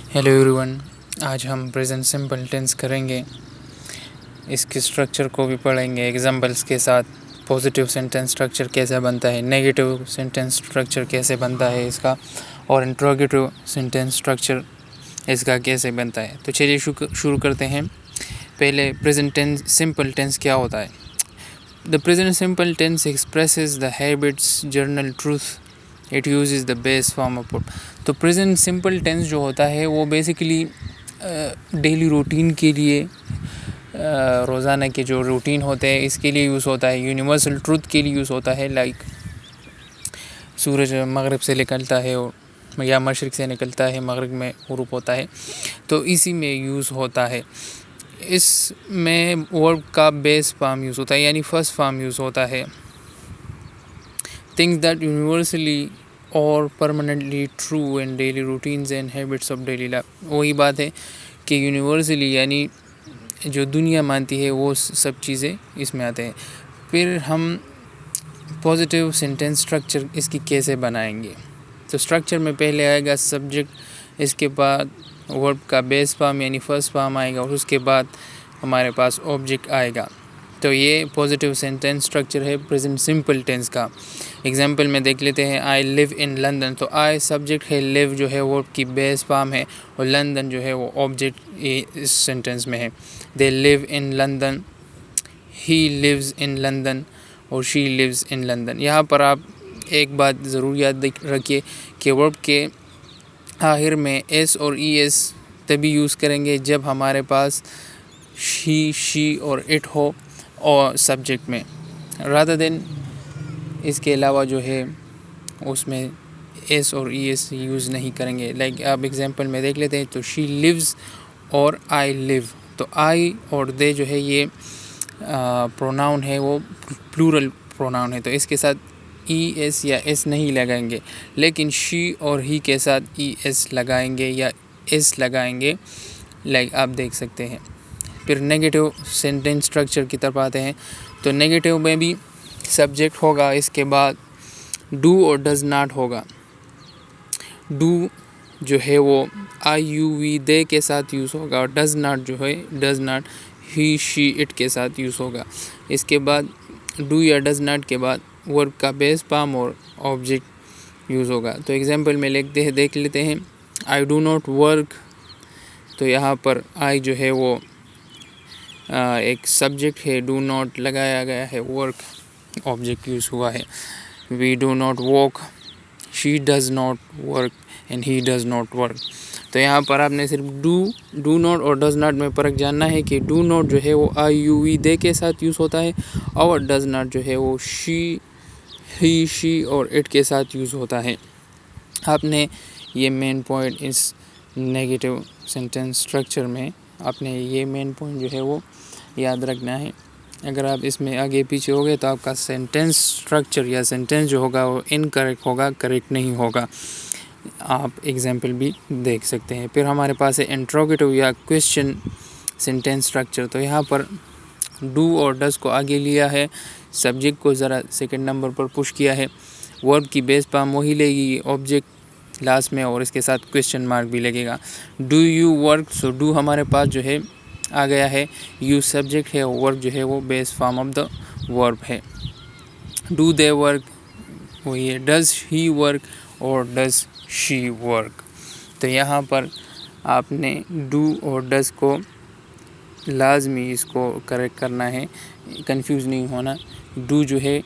Hello everyone, आज हम present simple tense करेंगे। इसके स्ट्रक्चर को भी पढ़ेंगे एग्जांपल्स के साथ। पॉजिटिव सेंटेंस स्ट्रक्चर कैसे बनता है, नेगेटिव सेंटेंस स्ट्रक्चर कैसे बनता है इसका, और इंट्रोगेटिव सेंटेंस स्ट्रक्चर इसका कैसे बनता है। तो चलिए शुरू करते हैं। पहले प्रेजेंट टेंस सिंपल टेंस क्या होता है। The present simple tense expresses the habits, general, truth. It uses the base form of. तो प्रेजेंट सिंपल टेंस जो होता है वो बेसिकली डेली रूटीन के लिए, रोज़ाना के जो रूटीन होते हैं इसके लिए यूज़ होता है। यूनिवर्सल ट्रूथ के लिए यूज़ होता है, लाइक सूरज मगरिब से निकलता है और या मशरिक़ से निकलता है, मगरिब में गुरूब होता है, तो इसी में यूज़ होता है। इसमें वर्ब का बेस फॉर्म यूज़ होता है, यानी फर्स्ट फॉर्म यूज़ होता है। Things that universally or permanently true in daily routines and habits of daily life। वही बात है कि यूनिवर्सली यानी जो दुनिया मानती है वो सब चीज़ें इसमें आते हैं। फिर हम पॉजिटिव सेंटेंस स्ट्रक्चर इसकी कैसे बनाएंगे। तो स्ट्रक्चर में पहले आएगा सब्जेक्ट, इसके बाद वर्ब का बेस फॉर्म यानी फर्स्ट फॉर्म आएगा, और उसके बाद हमारे पास ऑब्जेक्ट आएगा। तो ये पॉजिटिव सेंटेंस स्ट्रक्चर है प्रेजेंट सिंपल टेंस का। एग्जांपल में देख लेते हैं। आई लिव इन लंदन, तो आई सब्जेक्ट है, लिव जो है वो की बेस फॉर्म है, और लंदन जो है वो ऑब्जेक्ट इस सेंटेंस में है। They live in London, he lives in London, और शी लिव्स इन लंदन। यहाँ पर आप एक बात ज़रूर याद रखिए कि वर्ब के आखिर में एस और ई एस तभी यूज़ करेंगे जब हमारे पास ही, शी और इट हो और सब्जेक्ट में, रादर देन इसके अलावा जो है उसमें एस और ई एस यूज़ नहीं करेंगे। लाइक आप एग्जांपल में देख लेते हैं। तो शी लिव्स और आई लिव, तो आई और दे जो है ये प्रोनाउन है, वो प्लूरल प्रोनाउन है, तो इसके साथ ई एस या एस नहीं लगाएंगे, लेकिन शी और ही के साथ ई एस लगाएंगे या एस लगाएंगे, लाइक आप देख सकते हैं। फिर नेगेटिव सेंटेंस स्ट्रक्चर की तरफ आते हैं। तो नेगेटिव में भी सब्जेक्ट होगा, इसके बाद डू और डज नॉट होगा। डू जो है वो आई यू वी दे के साथ यूज़ होगा, और डज नॉट जो है does not he, she, it के साथ यूज़ होगा। इसके बाद डू या डज नॉट के बाद वर्ब का बेस फॉर्म और ऑब्जेक्ट यूज़ होगा। तो एग्जांपल में देख लेते हैं। आई डू नॉट वर्क, तो यहाँ पर आई जो है वो एक सब्जेक्ट है, डू नॉट लगाया गया है, वर्क ऑब्जेक्ट यूज़ हुआ है। We do not walk, she does not work and he does not work. तो यहाँ पर आपने सिर्फ डू नॉट और डज़ नॉट में फ़र्क जानना है कि डू नॉट जो है वो आई यू वी दे के साथ यूज़ होता है, और डज़ नॉट जो है वो शी, ही, शी और इट के साथ यूज़ होता है। आपने ये मेन पॉइंट इस नेगेटिव सेंटेंस स्ट्रक्चर में आपने ये मेन पॉइंट जो है वो याद रखना है। अगर आप इसमें आगे पीछे हो गए तो आपका सेंटेंस स्ट्रक्चर या सेंटेंस जो होगा वो इनकरेक्ट होगा, करेक्ट नहीं होगा। आप एग्जांपल भी देख सकते हैं। फिर हमारे पास है इंट्रोगेटिव या क्वेश्चन सेंटेंस स्ट्रक्चर। तो यहाँ पर डू और डज को आगे लिया है, सब्जेक्ट को ज़रा सेकंड नंबर पर पुश किया है, वर्ब की बेस फॉर्म वही लेगी, ऑब्जेक्ट लास्ट में, और इसके साथ क्वेश्चन मार्क भी लगेगा। Do you work, so do हमारे पास जो है आ गया है, यू सब्जेक्ट है, वर्ब जो है वो base form of the verb है। डू दे वर्क वही है, डज ही वर्क और डज शी वर्क। तो यहाँ पर आपने डू और डज को लाजमी इसको करेक्ट करना है, कंफ्यूज नहीं होना। डू जो है